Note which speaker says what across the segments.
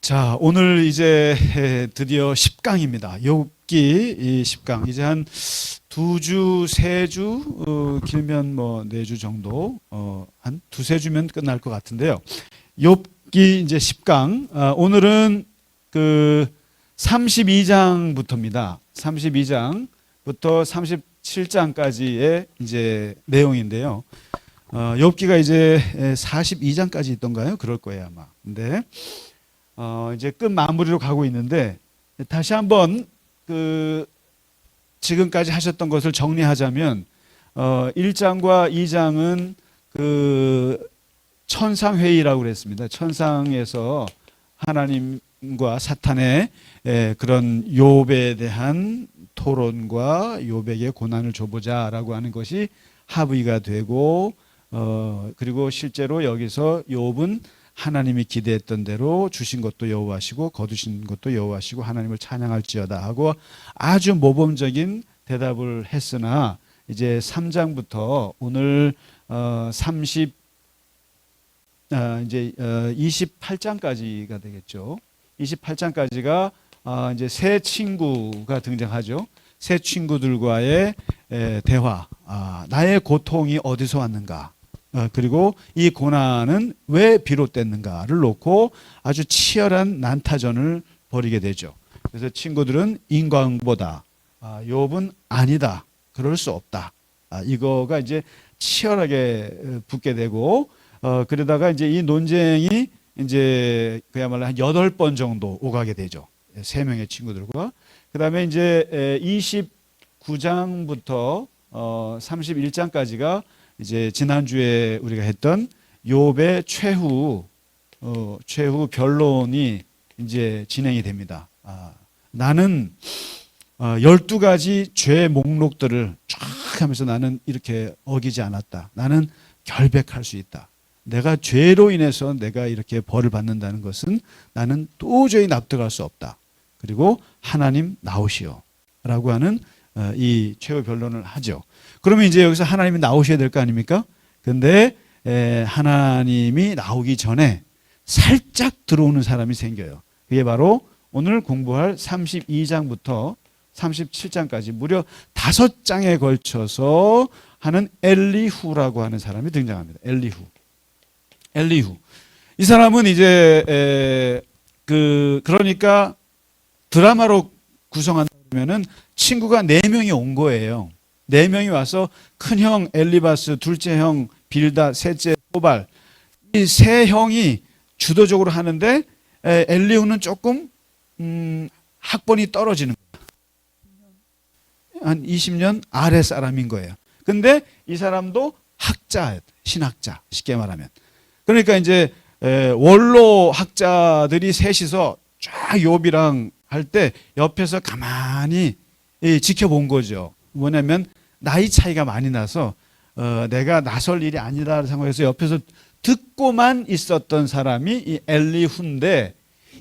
Speaker 1: 자, 오늘 이제 드디어 10강입니다. 욥기 이 10강. 이제 한 2주, 3주, 길면 뭐 4주 정도, 한 2-3주면 끝날 것 같은데요. 욥기 이제 10강. 오늘은 그 32장부터입니다. 32장부터 37장까지의 이제 내용인데요. 욥기가 이제 42장까지 있던가요? 그럴 거예요, 아마. 근데 이제 끝 마무리로 가고 있는데, 다시 한번 지금까지 하셨던 것을 정리하자면, 1장과 2장은 천상회의라고 그랬습니다. 천상에서 하나님과 사탄의 그런 욥에 대한 토론과 욥에게 고난을 줘보자라고 하는 것이 합의가 되고, 그리고 실제로 여기서 욥은 하나님이 기대했던 대로 주신 것도 여호와시고 거두신 것도 여호와시고 하나님을 찬양할지어다 하고 아주 모범적인 대답을 했으나, 이제 3장부터 오늘 28장까지가 되겠죠. 28장까지가 이제 새 친구가 등장하죠. 새 친구들과의 대화. 나의 고통이 어디서 왔는가? 그리고 이 고난은 왜 비롯됐는가를 놓고 아주 치열한 난타전을 벌이게 되죠. 그래서 친구들은 인간보다, 욥은 아니다, 그럴 수 없다, 이거가 이제 치열하게 붙게 되고, 그러다가 이제 이 논쟁이 이제 그야말로 한 8번 정도 오가게 되죠. 3명의 친구들과. 그 다음에 이제 29장부터 31장까지가 이제 지난주에 우리가 했던 욥의 최후 변론이 이제 진행이 됩니다. 나는 12가지 죄 목록들을 쫙 하면서 나는 이렇게 어기지 않았다. 나는 결백할 수 있다. 내가 죄로 인해서 내가 이렇게 벌을 받는다는 것은 나는 도저히 납득할 수 없다. 그리고 하나님 나오시오 라고 하는 이 최후 변론을 하죠. 그러면 이제 여기서 하나님이 나오셔야 될 거 아닙니까? 근데 하나님이 나오기 전에 살짝 들어오는 사람이 생겨요. 그게 바로 오늘 공부할 32장부터 37장까지 무려 5장에 걸쳐서 하는 엘리후라고 하는 사람이 등장합니다. 엘리후. 이 사람은 이제 그러니까 드라마로 구성한다면은 친구가 4명이 온 거예요. 4명이 와서 큰형 엘리바스, 둘째 형 빌다, 셋째 소발, 이 세 형이 주도적으로 하는데 엘리후는 조금 학번이 떨어지는 거예요. 한 20년 아래 사람인 거예요. 근데 이 사람도 학자, 신학자, 쉽게 말하면. 그러니까 이제 원로 학자들이 셋이서 쫙 욥이랑 할 때 옆에서 가만히 지켜본 거죠. 뭐냐면 나이 차이가 많이 나서 내가 나설 일이 아니다 생각해서 옆에서 듣고만 있었던 사람이 이 엘리후인데,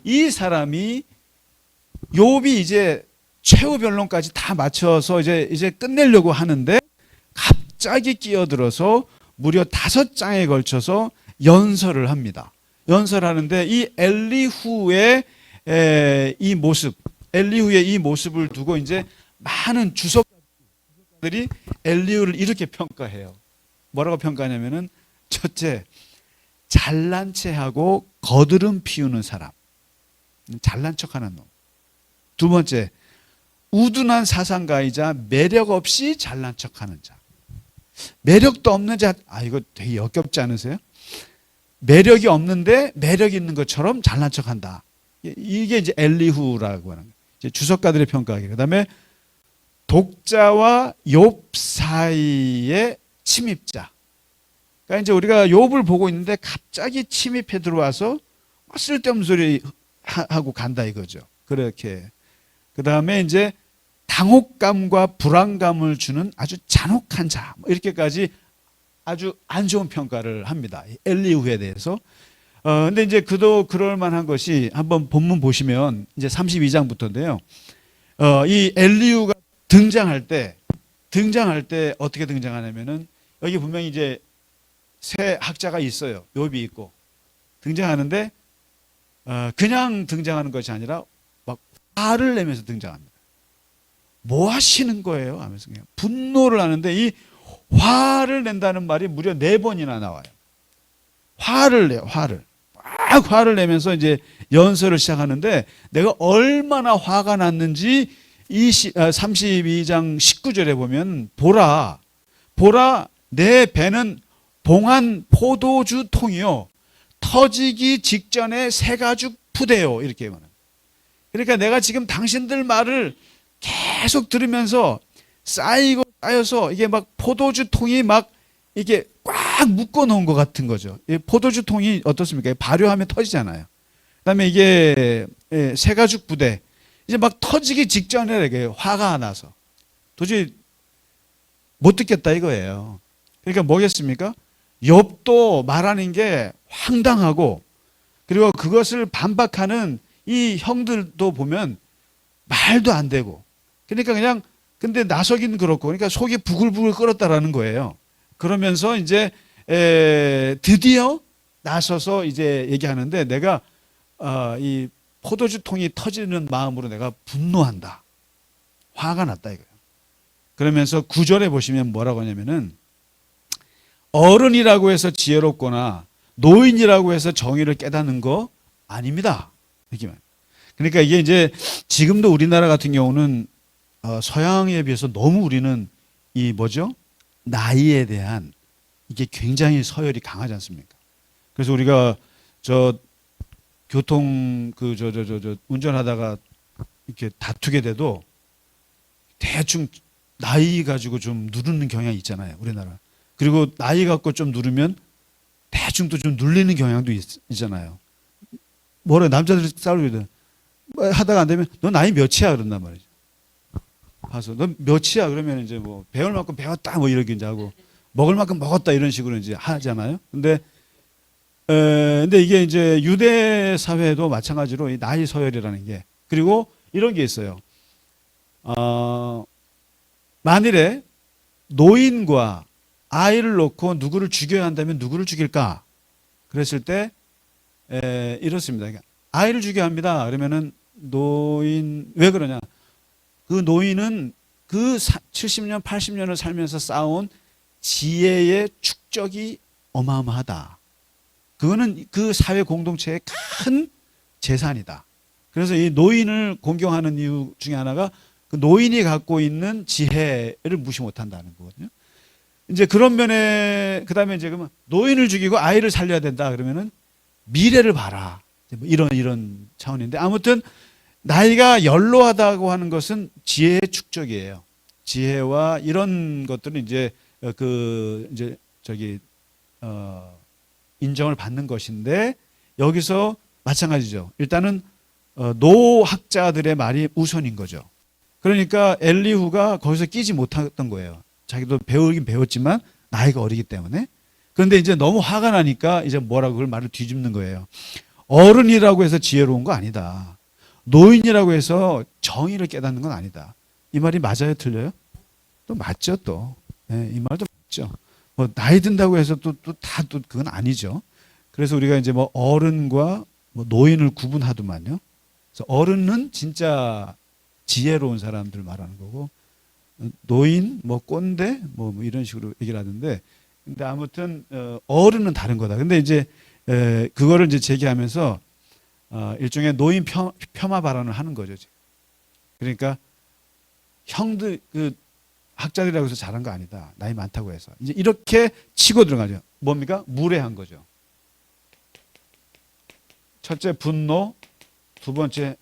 Speaker 1: 이 사람이 욥이 이제 최후 변론까지 다 맞춰서 이제 끝내려고 하는데 갑자기 끼어들어서 무려 5장에 걸쳐서 연설을 합니다. 연설하는데 이 엘리후의 이 모습, 엘리후의 이 모습을 두고 이제 많은 주석가들이 엘리후를 이렇게 평가해요. 뭐라고 평가하냐면은, 첫째, 잘난 체하고 거드름 피우는 사람, 잘난 척하는 놈. 두 번째, 우둔한 사상가이자 매력 없이 잘난 척하는 자. 매력도 없는 자, 이거 되게 역겹지 않으세요? 매력이 없는데 매력 있는 것처럼 잘난 척한다. 이게 이제 엘리후라고 하는 거예요. 이제 주석가들의 평가하기. 그다음에 독자와 욥 사이의 침입자. 그러니까 이제 우리가 욥을 보고 있는데 갑자기 침입해 들어와서 쓸데없는 소리 하고 간다 이거죠. 그렇게. 그다음에 이제 당혹감과 불안감을 주는 아주 잔혹한 자. 이렇게까지 아주 안 좋은 평가를 합니다. 엘리후에 대해서. 근데 이제 그도 그럴 만한 것이, 한번 본문 보시면 이제 32장부터인데요. 이 엘리후가 등장할 때 어떻게 등장하냐면은, 여기 분명히 이제 세 학자가 있어요. 욥이 있고 등장하는데 그냥 등장하는 것이 아니라 막 화를 내면서 등장합니다. 뭐 하시는 거예요? 하면서 그냥 분노를 하는데 이 화를 낸다는 말이 무려 4번이나 나와요. 화를 내요, 화를. 막 화를 내면서 이제 연설을 시작하는데 내가 얼마나 화가 났는지 32장 19절에 보면 보라 내 배는 봉한 포도주 통이요 터지기 직전에 새 가죽 부대요 이렇게 말합니다. 그러니까 내가 지금 당신들 말을 계속 들으면서 쌓여서 이게 막 포도주 통이 막 이게 꽉 묶어 놓은 것 같은 거죠. 포도주 통이 어떻습니까? 발효하면 터지잖아요. 그다음에 이게 새 가죽 부대 이제 막 터지기 직전에 이렇게 화가 나서 도저히 못 듣겠다 이거예요. 그러니까 뭐겠습니까? 욥도 말하는 게 황당하고 그리고 그것을 반박하는 이 형들도 보면 말도 안 되고 그러니까 그냥 근데 나서긴 그렇고 그러니까 속이 부글부글 끓었다라는 거예요. 그러면서 이제 드디어 나서서 이제 얘기하는데 내가 이 포도주 통이 터지는 마음으로 내가 분노한다. 화가 났다 이거예요. 그러면서 9절에 보시면 뭐라고 하냐면은 어른이라고 해서 지혜롭거나 노인이라고 해서 정의를 깨닫는 거 아닙니다. 이렇게 말해요. 그러니까 이게 이제 지금도 우리나라 같은 경우는 서양에 비해서 너무 우리는 이 뭐죠? 나이에 대한 이게 굉장히 서열이 강하지 않습니까? 그래서 우리가 저 교통 운전하다가 이렇게 다투게 돼도 대충 나이 가지고 좀 누르는 경향이 있잖아요, 우리나라. 그리고 나이 갖고 좀 누르면 대충 또 좀 눌리는 경향도 있잖아요. 뭐래 남자들이 싸우거든. 하다가 안 되면 너 나이 몇이야 그런단 말이죠. 가서 너 몇이야 그러면 이제 뭐 배울 만큼 배웠다 뭐 이렇게 이제 하고 먹을 만큼 먹었다 이런 식으로 이제 하잖아요. 근데 이게 이제 유대 사회도 마찬가지로 이 나이 서열이라는 게 그리고 이런 게 있어요. 만일에 노인과 아이를 놓고 누구를 죽여야 한다면 누구를 죽일까? 그랬을 때 이렇습니다. 그러니까 아이를 죽여야 합니다. 그러면은 노인 왜 그러냐? 그 노인은 그 70년, 80년을 살면서 쌓아온 지혜의 축적이 어마어마하다. 그거는 그 사회 공동체의 큰 재산이다. 그래서 이 노인을 공경하는 이유 중에 하나가 그 노인이 갖고 있는 지혜를 무시 못한다는 거거든요. 이제 그런 면에 그다음에 이제 그러면 노인을 죽이고 아이를 살려야 된다 그러면은 미래를 봐라. 이런 차원인데 아무튼 나이가 연로하다고 하는 것은 지혜의 축적이에요. 지혜와 이런 것들은 이제 인정을 받는 것인데 여기서 마찬가지죠. 일단은 노학자들의 말이 우선인 거죠. 그러니까 엘리후가 거기서 끼지 못했던 거예요. 자기도 배우긴 배웠지만 나이가 어리기 때문에. 그런데 이제 너무 화가 나니까 이제 뭐라고 그걸 말을 뒤집는 거예요. 어른이라고 해서 지혜로운 거 아니다. 노인이라고 해서 정의를 깨닫는 건 아니다. 이 말이 맞아요, 틀려요? 또 맞죠, 또. 네, 이 말도 맞죠. 뭐 나이 든다고 해서 또 그건 아니죠. 그래서 우리가 이제 뭐 어른과 뭐 노인을 구분하더만요. 그래서 어른은 진짜 지혜로운 사람들 말하는 거고 노인, 뭐 꼰대, 뭐 이런 식으로 얘기를 하던데, 근데 아무튼 어른은 다른 거다. 근데 이제 그거를 이제 제기하면서 일종의 노인 폄하 발언을 하는 거죠. 그러니까 형들 그 학자들이라고 해서 잘한 거 아니다. 나이 많다고 해서 이제 이렇게 치고 들어가죠. 뭡니까? 무례한 거죠. 첫째 분노, 두 번째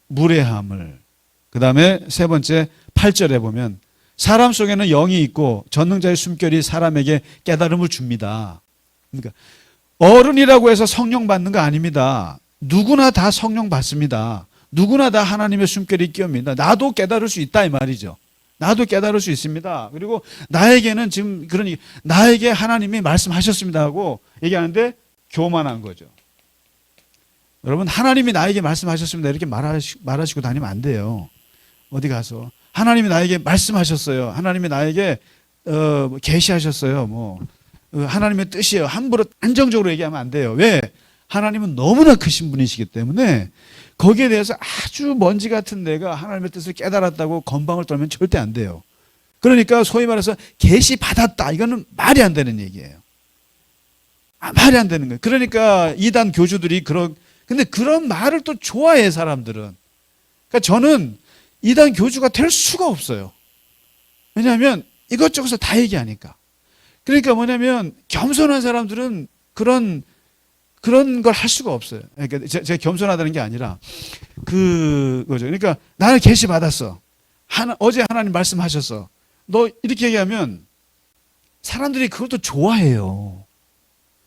Speaker 1: 무례함을, 그 다음에 세 번째 8절에 보면 사람 속에는 영이 있고 전능자의 숨결이 사람에게 깨달음을 줍니다. 그러니까 어른이라고 해서 성령 받는 거 아닙니다. 누구나 다 성령 받습니다. 누구나 다 하나님의 숨결이 끼옵니다. 나도 깨달을 수 있다 이 말이죠. 나도 깨달을 수 있습니다. 그리고 나에게는 지금 그러니 나에게 하나님이 말씀하셨습니다 하고 얘기하는데 교만한 거죠. 여러분 하나님이 나에게 말씀하셨습니다 이렇게 말하시고 다니면 안 돼요. 어디 가서 하나님이 나에게 말씀하셨어요. 하나님이 나에게 계시하셨어요. 뭐 하나님의 뜻이에요. 함부로 안정적으로 얘기하면 안 돼요. 왜? 하나님은 너무나 크신 분이시기 때문에 거기에 대해서 아주 먼지 같은 내가 하나님의 뜻을 깨달았다고 건방을 떨면 절대 안 돼요. 그러니까 소위 말해서 계시 받았다, 이거는 말이 안 되는 얘기예요. 말이 안 되는 거예요. 그러니까 이단 교주들이 근데 그런 말을 또 좋아해, 사람들은. 그러니까 저는 이단 교주가 될 수가 없어요. 왜냐하면 이것저것을 다 얘기하니까. 그러니까 뭐냐면 겸손한 사람들은 그런 걸 할 수가 없어요. 그러니까 제가 겸손하다는 게 아니라 그거죠. 그러니까 나는 계시 받았어. 어제 하나님 말씀하셨어. 너 이렇게 얘기하면 사람들이 그걸 또 좋아해요.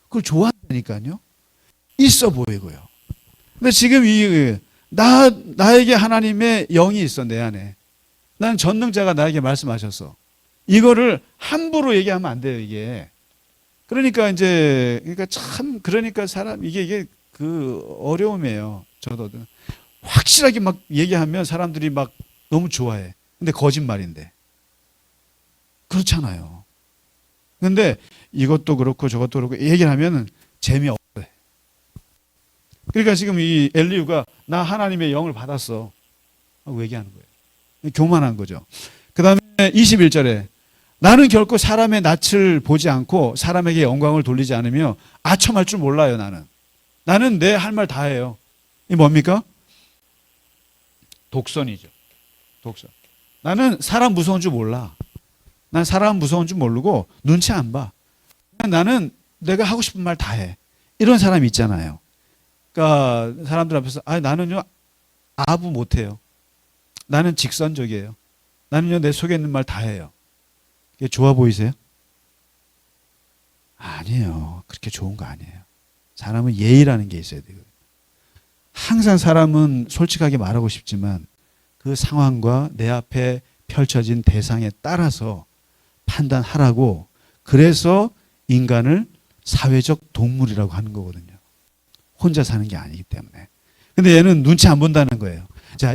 Speaker 1: 그걸 좋아한다니까요. 있어 보이고요. 근데 지금 나에게 하나님의 영이 있어, 내 안에. 나는 전능자가 나에게 말씀하셨어. 이거를 함부로 얘기하면 안 돼요, 이게. 그러니까 사람, 이게 어려움이에요. 저도. 확실하게 막 얘기하면 사람들이 막 너무 좋아해. 근데 거짓말인데. 그렇잖아요. 근데 이것도 그렇고 저것도 그렇고 얘기를 하면 재미없어요. 그러니까 지금 이 엘리후가 나 하나님의 영을 받았어 하고 얘기하는 거예요. 교만한 거죠. 그 다음에 21절에 나는 결코 사람의 낯을 보지 않고 사람에게 영광을 돌리지 않으며 아첨할 줄 몰라요. 나는 내 할 말 다 해요. 이 뭡니까? 독선이죠. 독선. 나는 사람 무서운 줄 몰라. 난 사람 무서운 줄 모르고 눈치 안 봐. 나는 내가 하고 싶은 말 다 해. 이런 사람이 있잖아요. 그러니까 사람들 앞에서 나는요 아부 못해요. 나는 직선적이에요. 나는요 내 속에 있는 말 다 해요. 그게 좋아 보이세요? 아니에요. 그렇게 좋은 거 아니에요. 사람은 예의라는 게 있어야 돼요. 항상 사람은 솔직하게 말하고 싶지만 그 상황과 내 앞에 펼쳐진 대상에 따라서 판단하라고. 그래서 인간을 사회적 동물이라고 하는 거거든요. 혼자 사는 게 아니기 때문에. 근데 얘는 눈치 안 본다는 거예요. 자,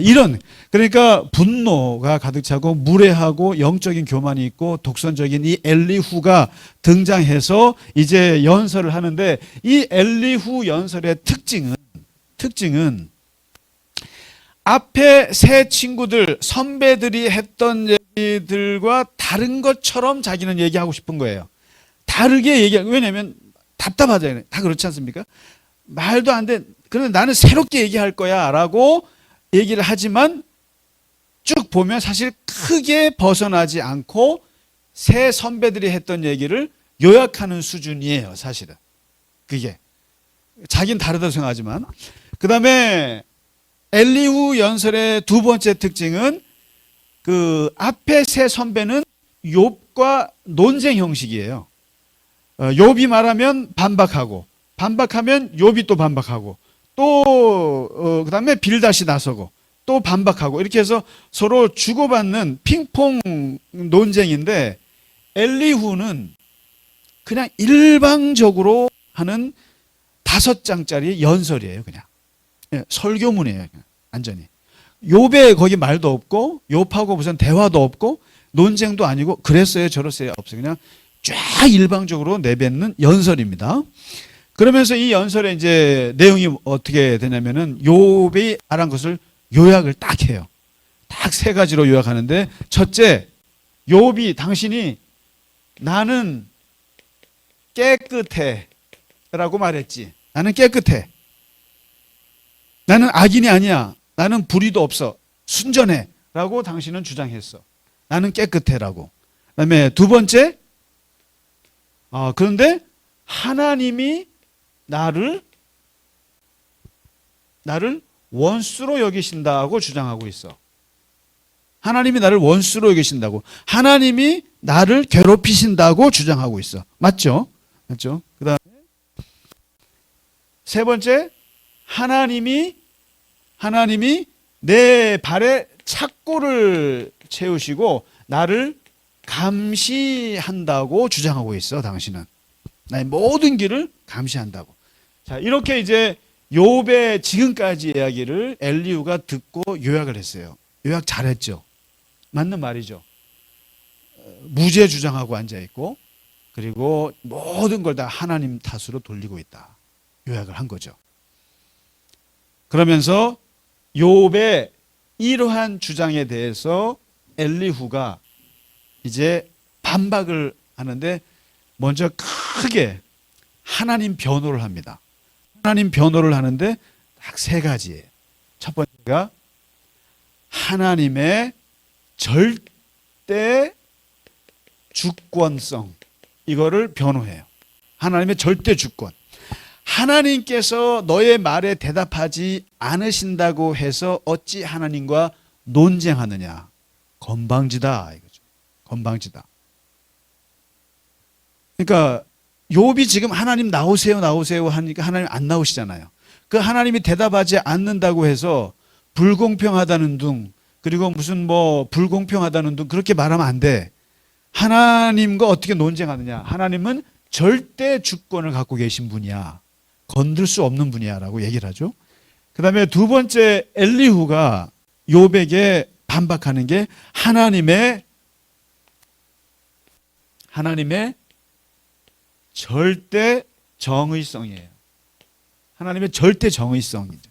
Speaker 1: 그러니까 분노가 가득 차고 무례하고 영적인 교만이 있고 독선적인 이 엘리후가 등장해서 이제 연설을 하는데, 이 엘리후 연설의 특징은 앞에 세 친구들, 선배들이 했던 얘기들과 다른 것처럼 자기는 얘기하고 싶은 거예요. 다르게 왜냐면 답답하잖아요. 다 그렇지 않습니까? 말도 안 돼. 그런데 나는 새롭게 얘기할 거야 라고 얘기를 하지만 쭉 보면 사실 크게 벗어나지 않고 새 선배들이 했던 얘기를 요약하는 수준이에요, 사실은. 그게. 자기는 다르다고 생각하지만. 그 다음에 엘리후 연설의 두 번째 특징은 그 앞에 세 선배는 욥과 논쟁 형식이에요. 욥이 말하면 반박하고, 반박하면 욥이 또 반박하고, 또 그다음에 빌닷이 나서고 또 반박하고, 이렇게 해서 서로 주고받는 핑퐁 논쟁인데, 엘리후는 그냥 일방적으로 하는 5장짜리 연설이에요. 그냥 설교문이에요. 그냥 완전히. 욥에 거기 말도 없고 욥하고 무슨 대화도 없고 논쟁도 아니고 그랬어요 저랬어요 없어요. 그냥 쫙 일방적으로 내뱉는 연설입니다. 그러면서 이 연설의 이제 내용이 어떻게 되냐면은 욥이 말한 것을 요약을 딱 해요. 딱 3가지로 요약하는데, 첫째, 욥이 당신이 나는 깨끗해 라고 말했지. 나는 깨끗해. 나는 악인이 아니야. 나는 불의도 없어. 순전해 라고 당신은 주장했어. 나는 깨끗해 라고. 그 다음에 두 번째, 그런데 하나님이 나를 원수로 여기신다고 주장하고 있어. 하나님이 나를 원수로 여기신다고, 하나님이 나를 괴롭히신다고 주장하고 있어. 맞죠? 그 다음에 세 번째, 하나님이 내 발에 착고를 채우시고 나를 감시한다고 주장하고 있어. 당신은 나의 모든 길을 감시한다고. 자, 이렇게 이제 욥의 지금까지 이야기를 엘리후가 듣고 요약을 했어요. 요약 잘했죠. 맞는 말이죠. 무죄 주장하고 앉아있고, 그리고 모든 걸 다 하나님 탓으로 돌리고 있다. 요약을 한 거죠. 그러면서 욥의 이러한 주장에 대해서 엘리후가 이제 반박을 하는데 먼저 크게 하나님 변호를 합니다. 하나님 변호를 하는데 딱 세 가지예요. 첫 번째가 하나님의 절대 주권성, 이거를 변호해요. 하나님의 절대 주권. 하나님께서 너의 말에 대답하지 않으신다고 해서 어찌 하나님과 논쟁하느냐. 건방지다 이거죠. 건방지다. 그러니까 욥이 지금 하나님 나오세요 나오세요 하니까 하나님 안 나오시잖아요. 그 하나님이 대답하지 않는다고 해서 불공평하다는 둥, 그리고 무슨 뭐 불공평하다는 둥, 그렇게 말하면 안 돼. 하나님과 어떻게 논쟁하느냐. 하나님은 절대 주권을 갖고 계신 분이야. 건들 수 없는 분이야 라고 얘기를 하죠. 그 다음에 두 번째, 엘리후가 욥에게 반박하는 게 하나님의 절대 정의성이에요. 하나님의 절대 정의성이죠.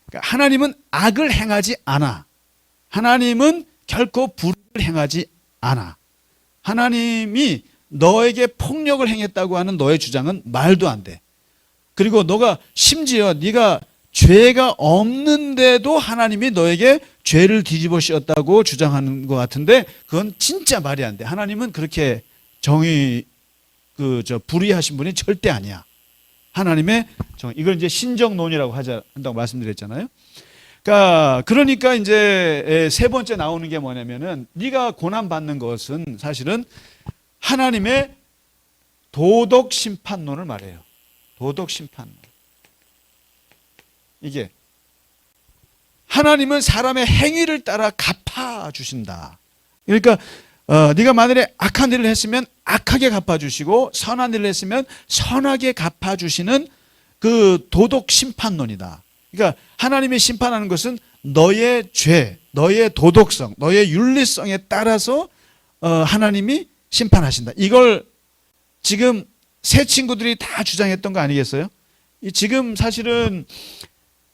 Speaker 1: 그러니까 하나님은 악을 행하지 않아. 하나님은 결코 불을 행하지 않아. 하나님이 너에게 폭력을 행했다고 하는 너의 주장은 말도 안 돼. 그리고 너가 심지어 네가 죄가 없는데도 하나님이 너에게 죄를 뒤집어 씌웠다고 주장하는 것 같은데 그건 진짜 말이 안 돼. 하나님은 그렇게 불의하신 분이 절대 아니야. 하나님의 이걸 이제 신정론이라고 한다고 말씀드렸잖아요. 그러니까 이제 세 번째 나오는 게 뭐냐면은 네가 고난 받는 것은 사실은 하나님의 도덕 심판론을 말해요. 도덕 심판론. 이게 하나님은 사람의 행위를 따라 갚아 주신다. 그러니까 네가 만일에 악한 일을 했으면 악하게 갚아주시고 선한 일을 했으면 선하게 갚아주시는 그 도덕 심판론이다. 그러니까 하나님이 심판하는 것은 너의 죄, 너의 도덕성, 너의 윤리성에 따라서 하나님이 심판하신다. 이걸 지금 새 친구들이 다 주장했던 거 아니겠어요? 지금 사실은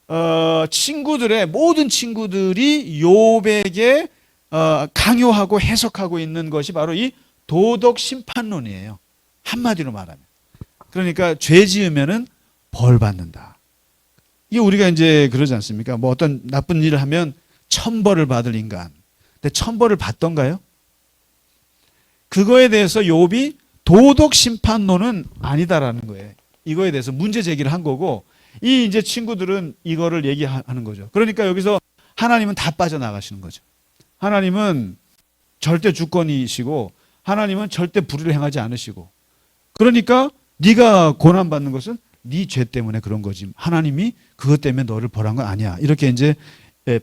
Speaker 1: 모든 친구들이 욥에게 강요하고 해석하고 있는 것이 바로 이 도덕 심판론이에요. 한마디로 말하면. 그러니까 죄 지으면은 벌 받는다. 이게 우리가 이제 그러지 않습니까? 뭐 어떤 나쁜 일을 하면 천벌을 받을 인간. 근데 천벌을 받던가요? 그거에 대해서 욥이 도덕 심판론은 아니다라는 거예요. 이거에 대해서 문제 제기를 한 거고, 이 이제 친구들은 이거를 얘기하는 거죠. 그러니까 여기서 하나님은 다 빠져나가시는 거죠. 하나님은 절대 주권이시고 하나님은 절대 불의를 행하지 않으시고, 그러니까 네가 고난받는 것은 네 죄 때문에 그런 거지, 하나님이 그것 때문에 너를 벌한 건 아니야. 이렇게 이제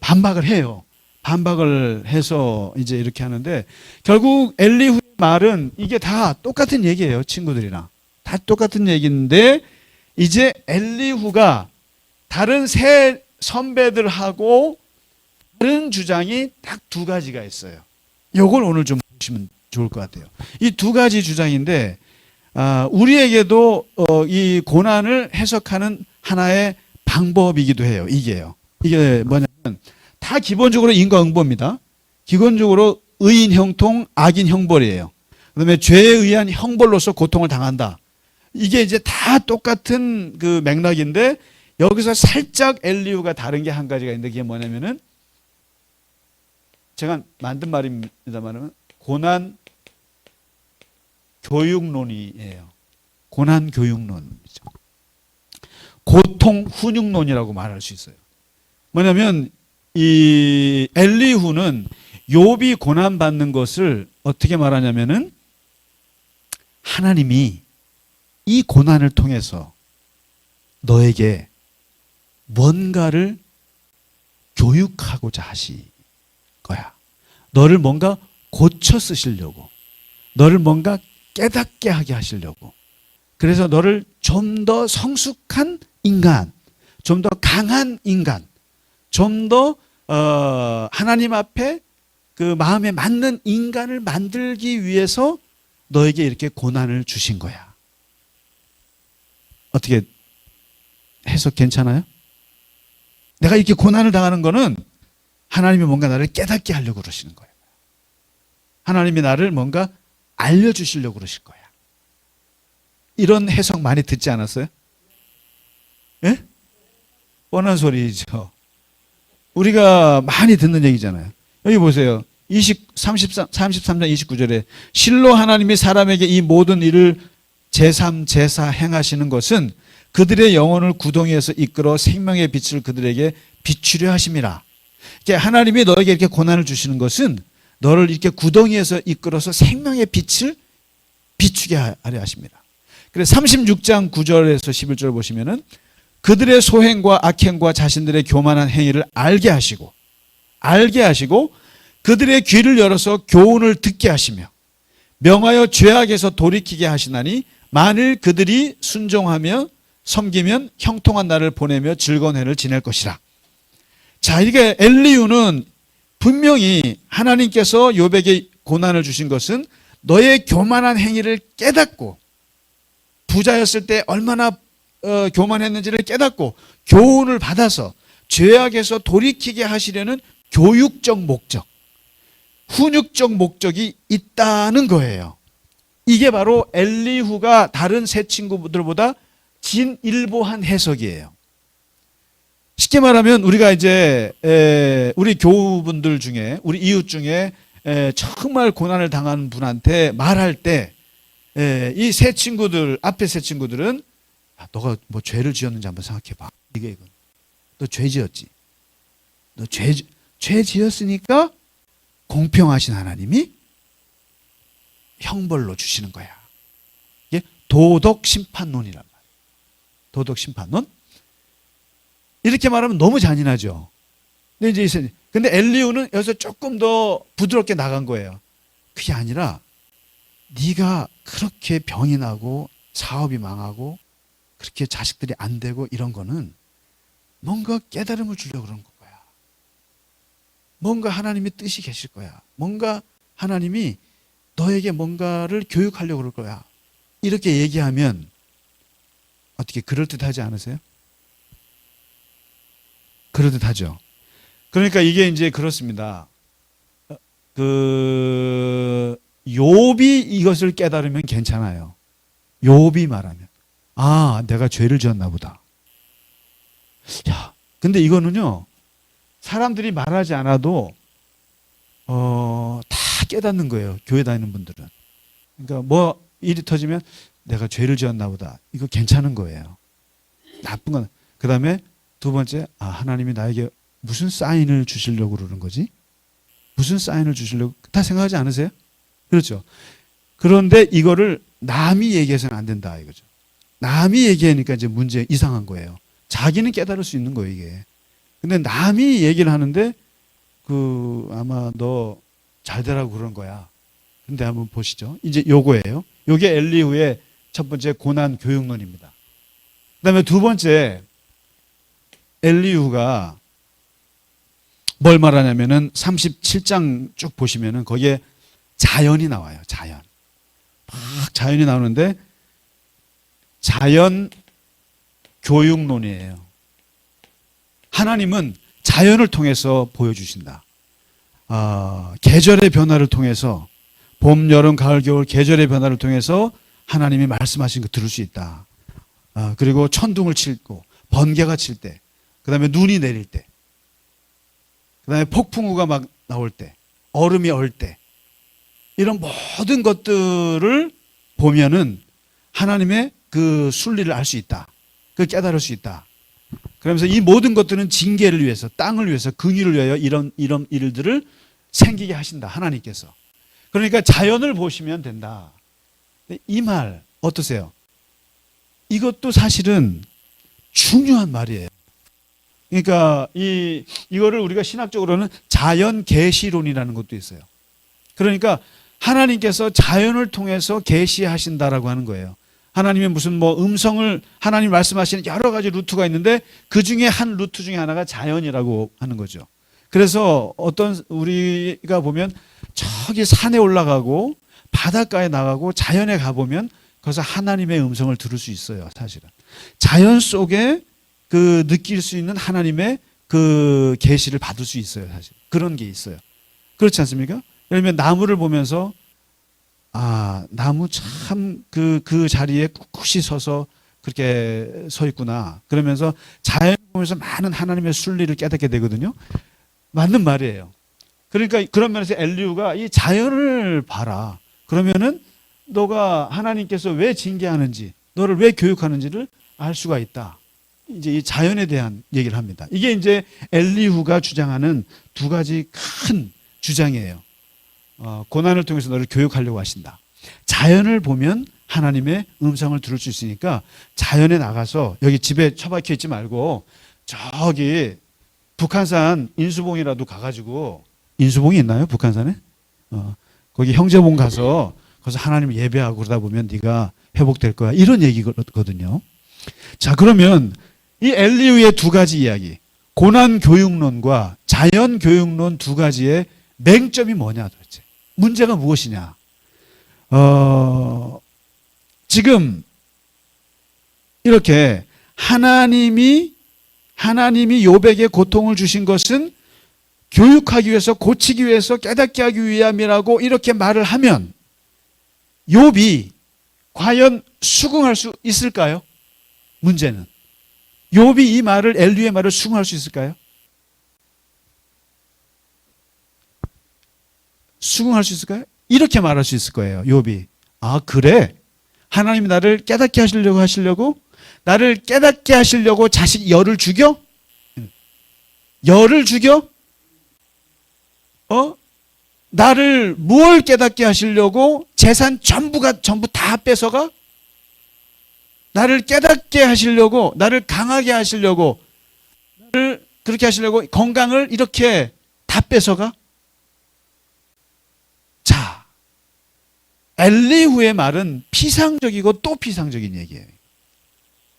Speaker 1: 반박을 해요. 반박을 해서 이제 이렇게 하는데, 결국 엘리후의 말은 이게 다 똑같은 얘기예요. 친구들이랑 다 똑같은 얘기인데, 이제 엘리후가 다른 세 선배들하고 다른 주장이 딱 두 가지가 있어요. 요걸 오늘 좀 보시면 좋을 것 같아요. 이 두 가지 주장인데, 우리에게도 이 고난을 해석하는 하나의 방법이기도 해요. 이게 뭐냐면 다 기본적으로 인과응보입니다. 기본적으로 의인 형통, 악인 형벌이에요. 그다음에 죄에 의한 형벌로서 고통을 당한다. 이게 이제 다 똑같은 그 맥락인데, 여기서 살짝 엘리후가 다른 게 한 가지가 있는데, 그게 뭐냐면은 제가 만든 말입니다만 고난 교육론이에요. 고난 교육론이죠. 고통 훈육론이라고 말할 수 있어요. 뭐냐면 이 엘리후는 욥이 고난 받는 것을 어떻게 말하냐면은 하나님이 이 고난을 통해서 너에게 뭔가를 교육하고자 하시 거야. 너를 뭔가 고쳐 쓰시려고, 너를 뭔가 깨닫게 하게 하시려고. 그래서 너를 좀 더 성숙한 인간, 좀 더 강한 인간, 좀 더 하나님 앞에 그 마음에 맞는 인간을 만들기 위해서 너에게 이렇게 고난을 주신 거야. 어떻게 해석 괜찮아요? 내가 이렇게 고난을 당하는 거는 하나님이 뭔가 나를 깨닫게 하려고 그러시는 거예요. 하나님이 나를 뭔가 알려주시려고 그러실 거야. 이런 해석 많이 듣지 않았어요? 예? 뻔한 소리죠. 우리가 많이 듣는 얘기잖아요. 여기 보세요. 33장 29절에 실로 하나님이 사람에게 이 모든 일을 제3, 제4 행하시는 것은 그들의 영혼을 구덩이에서 이끌어 생명의 빛을 그들에게 비추려 하심이라. 하나님이 너에게 이렇게 고난을 주시는 것은 너를 이렇게 구덩이에서 이끌어서 생명의 빛을 비추게 하려 하십니다. 그래서 36장 9절에서 11절 보시면은 그들의 소행과 악행과 자신들의 교만한 행위를 알게 하시고 그들의 귀를 열어서 교훈을 듣게 하시며 명하여 죄악에서 돌이키게 하시나니 만일 그들이 순종하며 섬기면 형통한 날을 보내며 즐거운 해를 지낼 것이라. 자, 이게 엘리후는 분명히 하나님께서 욥에게 고난을 주신 것은 너의 교만한 행위를 깨닫고 부자였을 때 얼마나 교만했는지를 깨닫고 교훈을 받아서 죄악에서 돌이키게 하시려는 교육적 목적, 훈육적 목적이 있다는 거예요. 이게 바로 엘리후가 다른 세 친구들보다 진일보한 해석이에요. 쉽게 말하면 우리가 이제 우리 교우분들 중에 우리 이웃 중에 정말 고난을 당하는 분한테 말할 때 이 세 친구들 앞에 세 친구들은 야, 너가 뭐 죄를 지었는지 한번 생각해봐. 이게 너 죄 지었지. 너 죄 지었으니까 공평하신 하나님이 형벌로 주시는 거야. 이게 도덕 심판론이란 말이에요. 도덕 심판론. 이렇게 말하면 너무 잔인하죠. 근데 엘리후는 여기서 조금 더 부드럽게 나간 거예요. 그게 아니라 네가 그렇게 병이 나고 사업이 망하고 그렇게 자식들이 안 되고 이런 거는 뭔가 깨달음을 주려고 그런 거야. 뭔가 하나님의 뜻이 계실 거야. 뭔가 하나님이 너에게 뭔가를 교육하려고 그럴 거야. 이렇게 얘기하면 어떻게 그럴듯하지 않으세요? 그럴듯하죠. 그러니까 이게 이제 그렇습니다. 욥이 이것을 깨달으면 괜찮아요. 욥이 말하면 아, 내가 죄를 지었나 보다. 야, 근데 이거는요. 사람들이 말하지 않아도 다 깨닫는 거예요. 교회 다니는 분들은. 그러니까 뭐 일이 터지면 내가 죄를 지었나 보다. 이거 괜찮은 거예요. 나쁜 건. 그다음에 두 번째, 아, 하나님이 나에게 무슨 사인을 주시려고 그러는 거지? 무슨 사인을 주시려고 다 생각하지 않으세요? 그렇죠. 그런데 이거를 남이 얘기해서는 안 된다 이거죠. 남이 얘기하니까 이제 문제 이상한 거예요. 자기는 깨달을 수 있는 거예요, 이게. 근데 남이 얘기를 하는데 아마 너 잘 되라고 그런 거야. 근데 한번 보시죠. 이제 요거예요. 요게 엘리후의 첫 번째 고난 교육론입니다. 그다음에 두 번째 엘리후가 뭘 말하냐면은 37장 쭉 보시면은 거기에 자연이 나와요. 자연. 막 자연이 나오는데 자연 교육론이에요. 하나님은 자연을 통해서 보여주신다. 계절의 변화를 통해서 봄, 여름, 가을, 겨울 계절의 변화를 통해서 하나님이 말씀하신 거 들을 수 있다. 그리고 천둥을 치고 번개가 칠 때, 그 다음에 눈이 내릴 때, 그 다음에 폭풍우가 막 나올 때, 얼음이 얼 때, 이런 모든 것들을 보면은 하나님의 그 순리를 알 수 있다. 그 깨달을 수 있다. 그러면서 이 모든 것들은 징계를 위해서, 땅을 위해서, 긍휼을 위하여 이런 일들을 생기게 하신다. 하나님께서. 그러니까 자연을 보시면 된다. 이 말 어떠세요? 이것도 사실은 중요한 말이에요. 그러니까 이거를 우리가 신학적으로는 자연 계시론이라는 것도 있어요. 그러니까 하나님께서 자연을 통해서 계시하신다라고 하는 거예요. 하나님의 무슨 뭐 음성을 하나님 말씀하시는 여러 가지 루트가 있는데 그 중에 한 루트 중에 하나가 자연이라고 하는 거죠. 그래서 우리가 보면 저기 산에 올라가고 바닷가에 나가고 자연에 가보면 거기서 하나님의 음성을 들을 수 있어요. 사실은. 자연 속에 그 느낄 수 있는 하나님의 그 계시를 받을 수 있어요. 사실 그런 게 있어요. 그렇지 않습니까? 예를 들면 나무를 보면서 아, 나무 참 그 자리에 꿋꿋이 서서 그렇게 서 있구나. 그러면서 자연을 보면서 많은 하나님의 순리를 깨닫게 되거든요. 맞는 말이에요. 그러니까 그런 면에서 엘리후가 이 자연을 봐라. 그러면은 너가 하나님께서 왜 징계하는지, 너를 왜 교육하는지를 알 수가 있다. 이제 이 자연에 대한 얘기를 합니다. 이게 이제 엘리후가 주장하는 두 가지 큰 주장이에요. 고난을 통해서 너를 교육하려고 하신다. 자연을 보면 하나님의 음성을 들을 수 있으니까 자연에 나가서 여기 집에 처박혀 있지 말고 저기 북한산 인수봉이라도 가가지고, 인수봉이 있나요? 북한산에? 거기 형제봉 가서 거기서 하나님 예배하고 그러다 보면 네가 회복될 거야. 이런 얘기거든요. 자, 그러면 이 엘리후의 두 가지 이야기, 고난 교육론과 자연 교육론 두 가지의 맹점이 뭐냐 도대체? 문제가 무엇이냐? 지금 이렇게 하나님이 욥에게 고통을 주신 것은 교육하기 위해서, 고치기 위해서, 깨닫게 하기 위함이라고 이렇게 말을 하면 욥이 과연 수긍할 수 있을까요? 문제는 욥이 이 말을, 엘리후의 말을 수긍할 수 있을까요? 수긍할 수 있을까요? 이렇게 말할 수 있을 거예요. 욥이 아, 그래, 하나님이 나를 깨닫게 하시려고 나를 깨닫게 하시려고 자식 열을 죽여? 열을 죽여? 나를 뭘 깨닫게 하시려고 재산 전부 다 뺏어가? 나를 깨닫게 하시려고, 나를 강하게 하시려고, 나를 그렇게 하시려고 건강을 이렇게 다 뺏어가? 자, 엘리후의 말은 피상적이고 또 피상적인 얘기예요.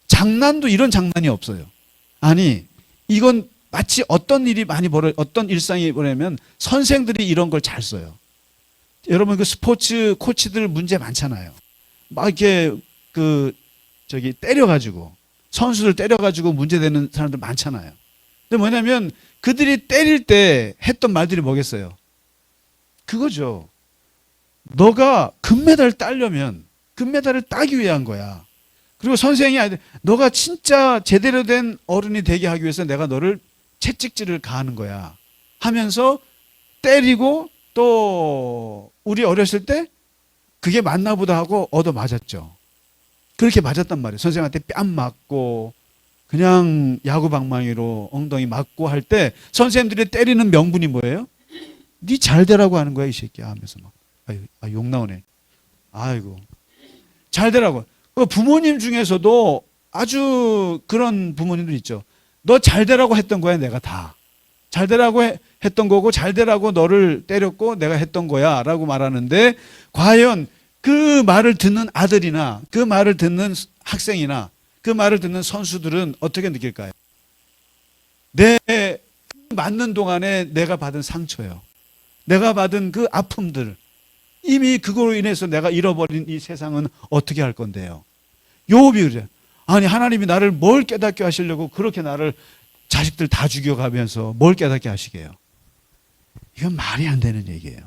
Speaker 1: 장난도 이런 장난이 없어요. 아니, 이건 마치 어떤 일이 어떤 일상이 벌어지면 선생들이 이런 걸 잘 써요. 여러분, 그 스포츠 코치들 문제 많잖아요. 막 이렇게 때려가지고, 선수들 때려가지고 문제되는 사람들 많잖아요. 근데 뭐냐면 그들이 때릴 때 했던 말들이 뭐겠어요? 그거죠. 너가 금메달을 따려면 금메달을 따기 위한 거야. 그리고 선생이 너가 진짜 제대로 된 어른이 되게 하기 위해서 내가 너를 채찍질을 가하는 거야 하면서 때리고, 또 우리 어렸을 때 그게 맞나 보다 하고 얻어 맞았죠. 그렇게 맞았단 말이에요. 선생님한테 뺨 맞고 그냥 야구 방망이로 엉덩이 맞고 할 때 선생님들이 때리는 명분이 뭐예요? 네 잘되라고 하는 거야 이 새끼야 하면서 막 욕 나오네. 아이고, 잘되라고. 부모님 중에서도 아주 그런 부모님들 있죠. 너 잘되라고 했던 거야 내가 다. 잘되라고 했던 거고 잘되라고 너를 때렸고 내가 했던 거야 라고 말하는데, 과연 그 말을 듣는 아들이나 그 말을 듣는 학생이나 그 말을 듣는 선수들은 어떻게 느낄까요? 내 맞는 동안에 내가 받은 상처요. 내가 받은 그 아픔들, 이미 그거로 인해서 내가 잃어버린 이 세상은 어떻게 할 건데요? 욥이 그래. 아니, 하나님이 나를 뭘 깨닫게 하시려고 그렇게 나를 자식들 다 죽여가면서 뭘 깨닫게 하시게요? 이건 말이 안 되는 얘기예요.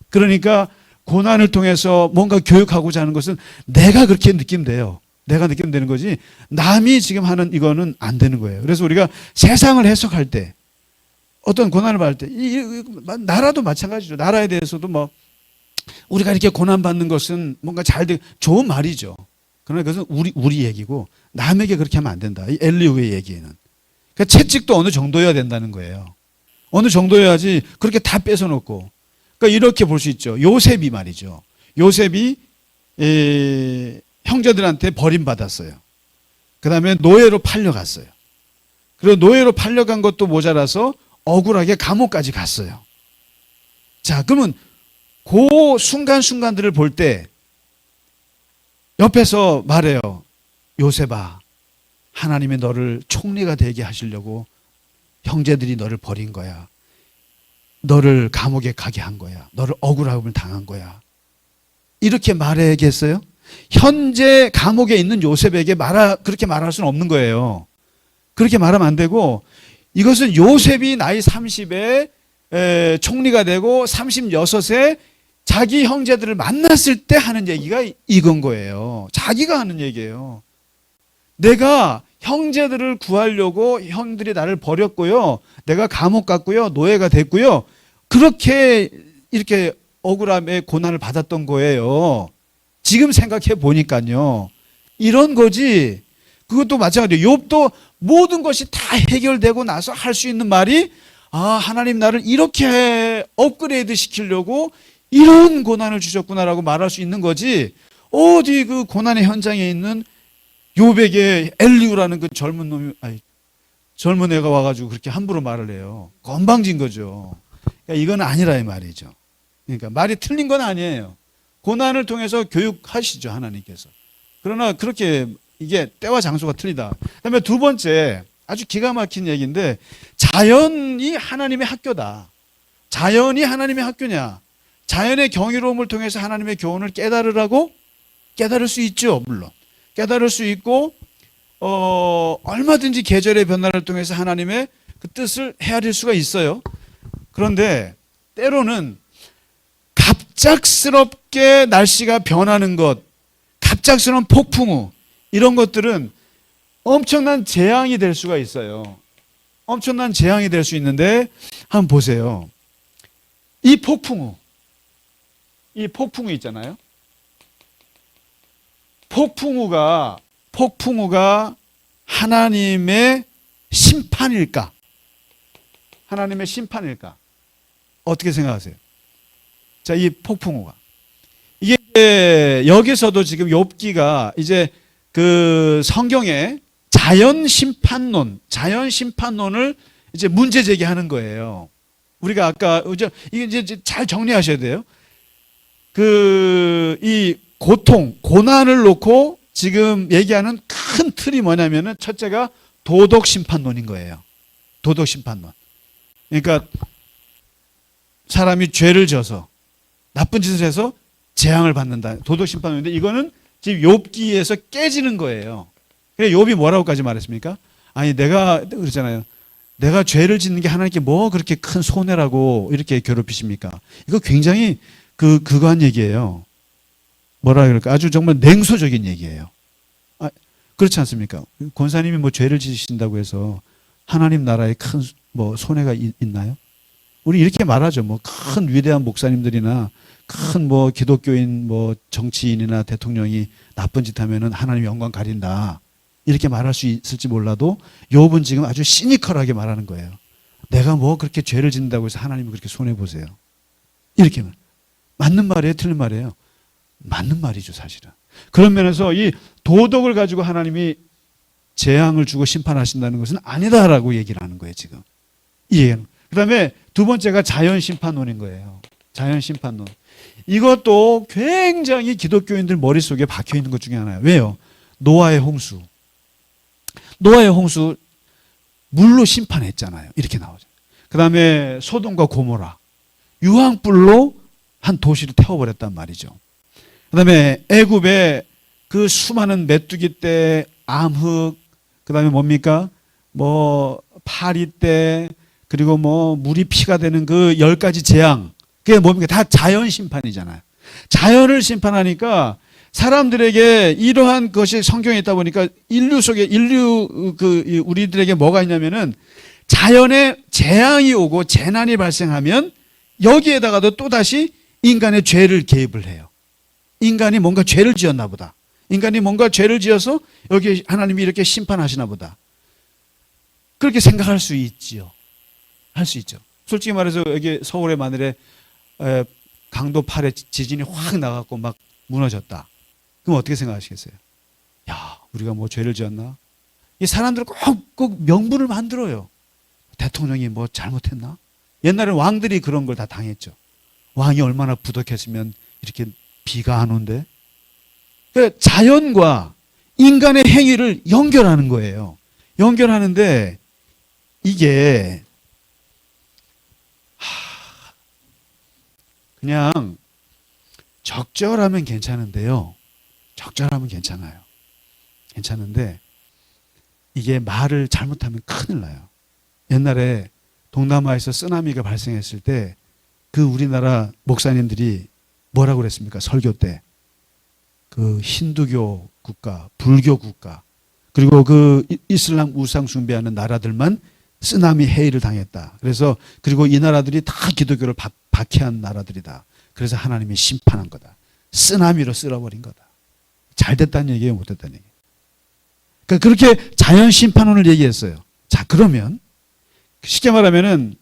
Speaker 1: 그러니까 고난을 통해서 뭔가 교육하고자 하는 것은 내가 그렇게 느끼면 돼요. 내가 느끼면 되는 거지 남이 지금 하는 이거는 안 되는 거예요. 그래서 우리가 세상을 해석할 때, 어떤 고난을 받을 때, 나라도 마찬가지죠. 나라에 대해서도 뭐 우리가 이렇게 고난받는 것은 뭔가 잘 되고 좋은 말이죠. 그러나 그것은 우리 얘기고 남에게 그렇게 하면 안 된다. 이 엘리후의 얘기는. 그러니까 채찍도 어느 정도여야 된다는 거예요. 어느 정도여야지 그렇게 다 뺏어놓고. 그러니까 이렇게 볼 수 있죠. 요셉이 말이죠. 요셉이 형제들한테 버림받았어요. 그 다음에 노예로 팔려갔어요. 그리고 노예로 팔려간 것도 모자라서 억울하게 감옥까지 갔어요. 자, 그러면 그 순간순간들을 볼 때 옆에서 말해요. 요셉아, 하나님이 너를 총리가 되게 하시려고 형제들이 너를 버린 거야. 너를 감옥에 가게 한 거야. 너를 억울함을 당한 거야. 이렇게 말해야겠어요? 현재 감옥에 있는 요셉에게 그렇게 말할 수는 없는 거예요. 그렇게 말하면 안 되고, 이것은 요셉이 나이 30에 총리가 되고 36에 자기 형제들을 만났을 때 하는 얘기가 이건 거예요. 자기가 하는 얘기예요. 내가 형제들을 구하려고 형들이 나를 버렸고요. 내가 감옥 갔고요. 노예가 됐고요. 그렇게 이렇게 억울함에 고난을 받았던 거예요. 지금 생각해 보니까요. 이런 거지. 그것도 마찬가지예요. 욥도 모든 것이 다 해결되고 나서 할 수 있는 말이, 아, 하나님 나를 이렇게 업그레이드 시키려고 이런 고난을 주셨구나라고 말할 수 있는 거지. 어디 그 고난의 현장에 있는 욥에게 엘리우라는 그 젊은 애가 와가지고 그렇게 함부로 말을 해요. 건방진 거죠. 그러니까 이건 아니라 이 말이죠. 그러니까 말이 틀린 건 아니에요. 고난을 통해서 교육하시죠, 하나님께서. 그러나 그렇게 이게 때와 장소가 틀리다. 그다음에 두 번째, 아주 기가 막힌 얘기인데, 자연이 하나님의 학교다. 자연이 하나님의 학교냐? 자연의 경이로움을 통해서 하나님의 교훈을 깨달으라고? 깨달을 수 있죠, 물론. 깨달을 수 있고, 얼마든지 계절의 변화를 통해서 하나님의 그 뜻을 헤아릴 수가 있어요. 그런데 때로는 갑작스럽게 날씨가 변하는 것, 갑작스러운 폭풍우, 이런 것들은 엄청난 재앙이 될 수가 있어요. 엄청난 재앙이 될 수 있는데, 한번 보세요. 이 폭풍우 있잖아요. 폭풍우가 하나님의 심판일까? 하나님의 심판일까? 어떻게 생각하세요? 자, 이 폭풍우가. 이게 여기서도 지금 욥기가 이제 그 성경에 자연 심판론을 이제 문제 제기하는 거예요. 우리가 아까 이게 이제 잘 정리하셔야 돼요. 이 고난을 놓고 지금 얘기하는 큰 틀이 뭐냐면은, 첫째가 도덕 심판론인 거예요. 도덕 심판론. 그러니까 사람이 죄를 져서 나쁜 짓을 해서 재앙을 받는다. 도덕 심판론인데, 이거는 지금 욥기에서 깨지는 거예요. 그래, 욥이 뭐라고까지 말했습니까? 아니, 내가 그러잖아요. 내가 죄를 짓는 게 하나님께 뭐 그렇게 큰 손해라고 이렇게 괴롭히십니까? 이거 굉장히 그거 한 얘기예요. 뭐라 그럴까? 아주 정말 냉소적인 얘기예요. 그렇지 않습니까? 권사님이 뭐 죄를 지으신다고 해서 하나님 나라에 큰 뭐 손해가 있나요? 우리 이렇게 말하죠. 뭐 큰 위대한 목사님들이나 큰 뭐 기독교인 뭐 정치인이나 대통령이 나쁜 짓 하면은 하나님 영광 가린다. 이렇게 말할 수 있을지 몰라도 욥은 지금 아주 시니컬하게 말하는 거예요. 내가 뭐 그렇게 죄를 짓는다고 해서 하나님이 그렇게 손해 보세요. 이렇게 맞는 말이에요, 틀린 말이에요? 맞는 말이죠, 사실은. 그런 면에서 이 도덕을 가지고 하나님이 재앙을 주고 심판하신다는 것은 아니다라고 얘기를 하는 거예요, 지금. 그 다음에 두 번째가 자연 심판론인 거예요. 자연 심판론. 이것도 굉장히 기독교인들 머릿속에 박혀 있는 것 중에 하나예요. 왜요? 노아의 홍수. 물로 심판했잖아요. 이렇게 나오죠. 그 다음에 소돔과 고모라. 유황불로 한 도시를 태워버렸단 말이죠. 그 다음에 애굽의 그 수많은 메뚜기 떼, 암흑, 그 다음에 뭡니까? 뭐 파리 떼, 그리고 뭐 물이 피가 되는 그 10가지 재앙. 그게 뭡니까? 다 자연 심판이잖아요. 자연을 심판하니까 사람들에게 이러한 것이 성경에 있다 보니까 우리들에게 뭐가 있냐면은, 자연에 재앙이 오고 재난이 발생하면 여기에다가도 또다시 인간의 죄를 개입을 해요. 인간이 뭔가 죄를 지었나 보다. 인간이 뭔가 죄를 지어서 여기 하나님이 이렇게 심판하시나 보다. 그렇게 생각할 수 있지요. 할 수 있죠. 솔직히 말해서 여기 서울의 마늘에 강도 8에 지진이 확 나갖고 막 무너졌다. 그럼 어떻게 생각하시겠어요? 야, 우리가 뭐 죄를 지었나? 이 사람들은 꼭 명분을 만들어요. 대통령이 뭐 잘못했나? 옛날에 왕들이 그런 걸 다 당했죠. 왕이 얼마나 부덕했으면 이렇게 비가 안 온대? 그러니까 자연과 인간의 행위를 연결하는 거예요. 연결하는데 이게 그냥 적절하면 괜찮은데요. 적절하면 괜찮아요. 괜찮은데 이게 말을 잘못하면 큰일 나요. 옛날에 동남아에서 쓰나미가 발생했을 때 그 우리나라 목사님들이 뭐라고 그랬습니까? 설교 때. 그 힌두교 국가, 불교 국가, 그리고 그 이슬람 우상 숭배하는 나라들만 쓰나미 해일을 당했다. 그래서 그리고 이 나라들이 다 기독교를 박해한 나라들이다. 그래서 하나님이 심판한 거다. 쓰나미로 쓸어버린 거다. 잘 됐다는 얘기예요, 못 됐다는 얘기예요. 그러니까 그렇게 자연 심판론을 얘기했어요. 자, 그러면 쉽게 말하면은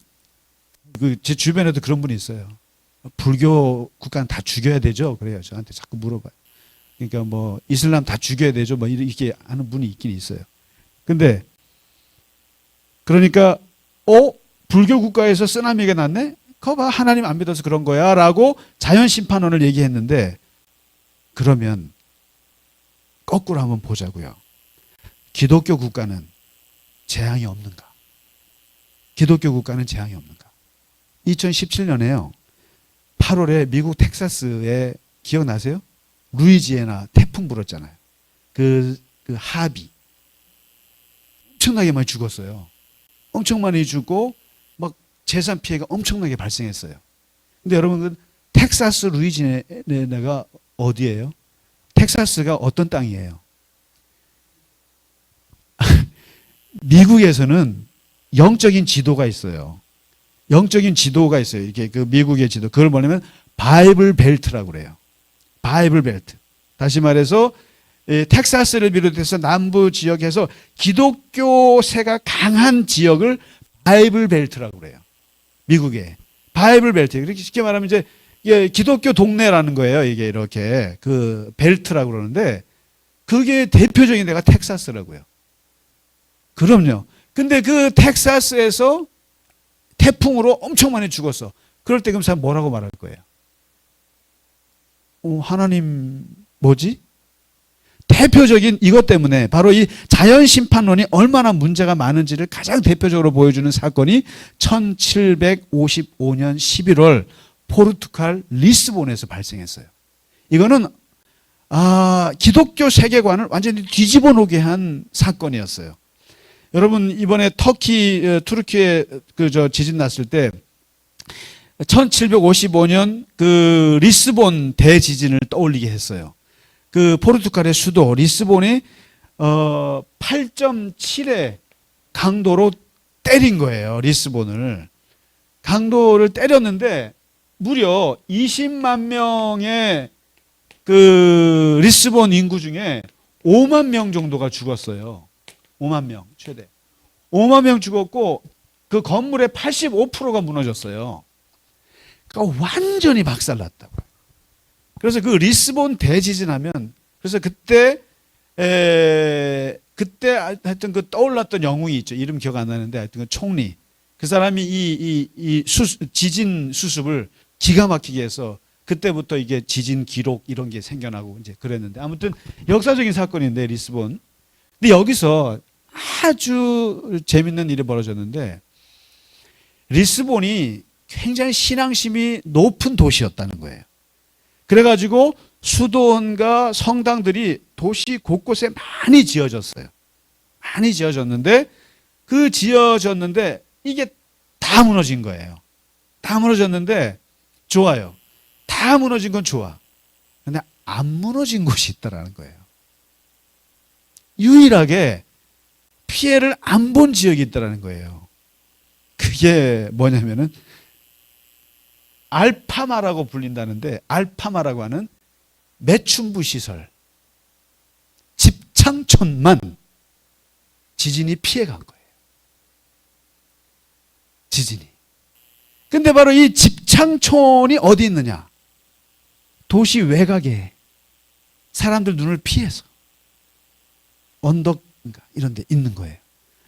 Speaker 1: 제 주변에도 그런 분이 있어요. 불교 국가는 다 죽여야 되죠? 그래요. 저한테 자꾸 물어봐요. 그러니까 뭐 이슬람 다 죽여야 되죠? 뭐 이렇게 하는 분이 있긴 있어요. 근데 그러니까 불교 국가에서 쓰나미가 났네? 그거 봐, 하나님 안 믿어서 그런 거야 라고 자연 심판론을 얘기했는데, 그러면 거꾸로 한번 보자고요. 기독교 국가는 재앙이 없는가? 기독교 국가는 재앙이 없는가? 2017년에요. 8월에 미국 텍사스에 기억나세요? 루이지애나 태풍 불었잖아요. 그 하비. 엄청나게 많이 죽었어요. 엄청 많이 죽고 막 재산 피해가 엄청나게 발생했어요. 근데 여러분, 텍사스 루이지애나가 어디예요? 텍사스가 어떤 땅이에요? 미국에서는 영적인 지도가 있어요. 영적인 지도가 있어요. 이렇게 그 미국의 지도. 그걸 뭐냐면 바이블 벨트라고 그래요. 바이블 벨트. 다시 말해서 텍사스를 비롯해서 남부 지역에서 기독교세가 강한 지역을 바이블 벨트라고 그래요. 미국에. 바이블 벨트. 이렇게 쉽게 말하면 이제 이게 기독교 동네라는 거예요. 이게 이렇게 그 벨트라고 그러는데, 그게 대표적인 데가 텍사스라고요. 그럼요. 근데 그 텍사스에서 태풍으로 엄청 많이 죽었어. 그럴 때 그럼 사람 뭐라고 말할 거예요? 하나님 뭐지? 대표적인 이것 때문에 바로 이 자연심판론이 얼마나 문제가 많은지를 가장 대표적으로 보여주는 사건이 1755년 11월 포르투갈 리스본에서 발생했어요. 이거는 기독교 세계관을 완전히 뒤집어 놓게 한 사건이었어요. 여러분, 이번에 투르키에 지진 났을 때 1755년 그 리스본 대지진을 떠올리게 했어요. 그 포르투갈의 수도 리스본이 8.7의 강도로 때린 거예요. 리스본을. 강도를 때렸는데 무려 20만 명의 그 리스본 인구 중에 5만 명 정도가 죽었어요. 5만 명 최대. 5만 명 죽었고 그 건물의 85%가 무너졌어요. 그러니까 완전히 박살났다고. 그래서 그 리스본 대지진하면, 그래서 그때 하여튼 그 떠올랐던 영웅이 있죠. 이름 기억 안 나는데 하여튼 그 총리. 그 사람이 이 지진 수습을 기가 막히게 해서 그때부터 이게 지진 기록 이런 게 생겨나고 이제 그랬는데, 아무튼 역사적인 사건인데 리스본. 근데 여기서 아주 재밌는 일이 벌어졌는데, 리스본이 굉장히 신앙심이 높은 도시였다는 거예요. 그래가지고 수도원과 성당들이 도시 곳곳에 많이 지어졌어요. 많이 지어졌는데 이게 다 무너진 거예요. 다 무너졌는데 좋아요. 다 무너진 건 좋아. 근데 안 무너진 곳이 있다라는 거예요. 유일하게 피해를 안 본 지역이 있다라는 거예요. 그게 뭐냐면은 알파마라고 불린다는데, 알파마라고 하는 매춘부 시설, 집창촌만 지진이 피해간 거예요. 지진이. 근데 바로 이 집창촌이 어디 있느냐? 도시 외곽에 사람들 눈을 피해서 언덕인가 이런 데 있는 거예요.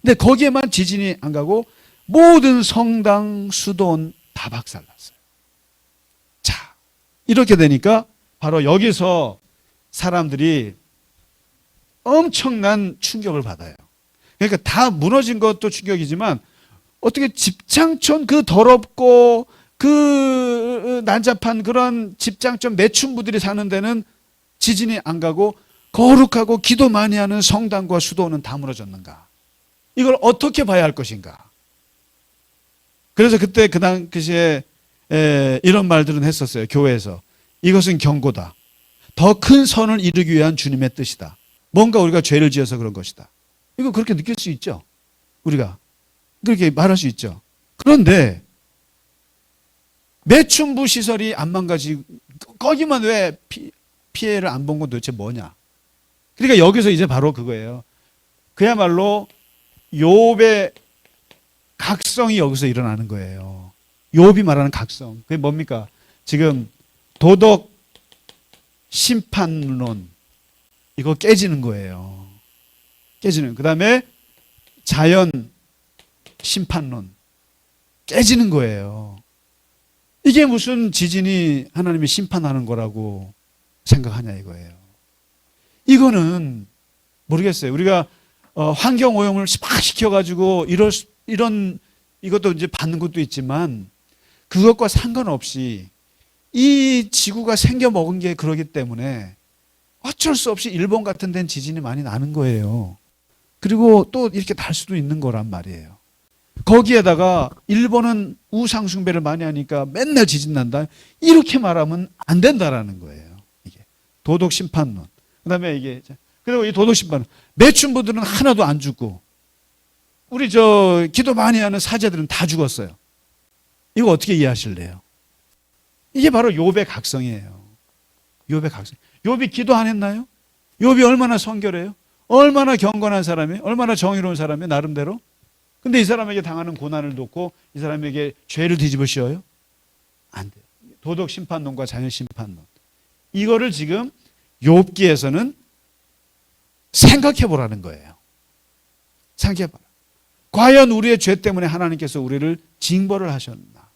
Speaker 1: 근데 거기에만 지진이 안 가고 모든 성당, 수도원 다 박살났어요. 자, 이렇게 되니까 바로 여기서 사람들이 엄청난 충격을 받아요. 그러니까 다 무너진 것도 충격이지만, 어떻게 집창촌 그 더럽고 그 난잡한 그런 집장촌 매춘부들이 사는 데는 지진이 안 가고 거룩하고 기도 많이 하는 성당과 수도원은 다 무너졌는가? 이걸 어떻게 봐야 할 것인가? 그래서 그때 그 당시에 이런 말들은 했었어요. 교회에서. 이것은 경고다. 더 큰 선을 이루기 위한 주님의 뜻이다. 뭔가 우리가 죄를 지어서 그런 것이다. 이거 그렇게 느낄 수 있죠. 우리가 그렇게 말할 수 있죠. 그런데 매춘부 시설이 안 망가지고 거기만 왜 피해를 안 본 건 도대체 뭐냐. 그러니까 여기서 이제 바로 그거예요. 그야말로 욥의 각성이 여기서 일어나는 거예요. 욥이 말하는 각성. 그게 뭡니까? 지금 도덕 심판론 이거 깨지는 거예요. 깨지는. 그다음에 자연 심판론 깨지는 거예요. 이게 무슨 지진이 하나님이 심판하는 거라고 생각하냐 이거예요. 이거는 모르겠어요. 우리가 환경 오염을 막 시켜가지고 이런 이것도 이제 받는 것도 있지만 그것과 상관없이 이 지구가 생겨 먹은 게 그러기 때문에 어쩔 수 없이 일본 같은 데는 지진이 많이 나는 거예요. 그리고 또 이렇게 날 수도 있는 거란 말이에요. 거기에다가 일본은 우상숭배를 많이 하니까 맨날 지진 난다. 이렇게 말하면 안 된다라는 거예요. 이게 도덕 심판론. 그다음에 이게 그리고 이 도덕 심판론. 매춘부들은 하나도 안 죽고 우리 기도 많이 하는 사제들은 다 죽었어요. 이거 어떻게 이해하실래요? 이게 바로 욥의 각성이에요. 욥의 각성. 욥이 기도 안 했나요? 욥이 얼마나 성결해요? 얼마나 경건한 사람이에요? 얼마나 정의로운 사람이에요? 나름대로? 근데 이 사람에게 당하는 고난을 놓고 이 사람에게 죄를 뒤집어 씌워요? 안 돼요. 도덕 심판론과 자연 심판론. 이거를 지금 욥기에서는 생각해 보라는 거예요. 생각해 봐라. 과연 우리의 죄 때문에 하나님께서 우리를 징벌을 하셨나?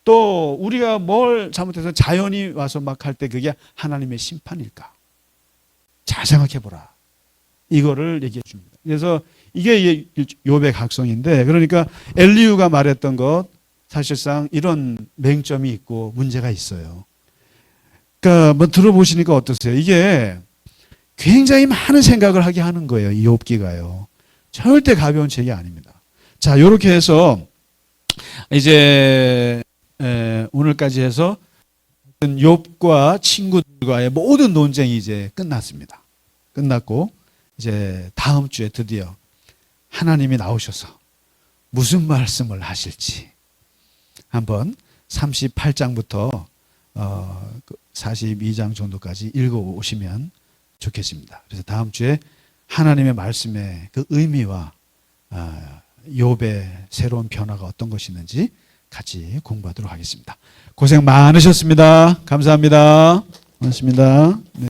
Speaker 1: 또 우리가 뭘 잘못해서 자연이 와서 막 할 때 그게 하나님의 심판일까? 잘 생각해 보라. 이거를 얘기해 줍니다. 그래서 이게 욥의 각성인데, 그러니까 엘리후가 말했던 것 사실상 이런 맹점이 있고 문제가 있어요. 그러니까 뭐 들어보시니까 어떠세요? 이게 굉장히 많은 생각을 하게 하는 거예요. 이 욥기가요. 절대 가벼운 책이 아닙니다. 자, 이렇게 해서 이제 오늘까지 해서 욥과 친구들과의 모든 논쟁이 이제 끝났습니다. 끝났고 이제 다음 주에 드디어 하나님이 나오셔서 무슨 말씀을 하실지 한번 38장부터 42장 정도까지 읽어오시면 좋겠습니다. 그래서 다음 주에 하나님의 말씀의 그 의미와 욥의 새로운 변화가 어떤 것이 있는지 같이 공부하도록 하겠습니다. 고생 많으셨습니다. 감사합니다. 고맙습니다. 네.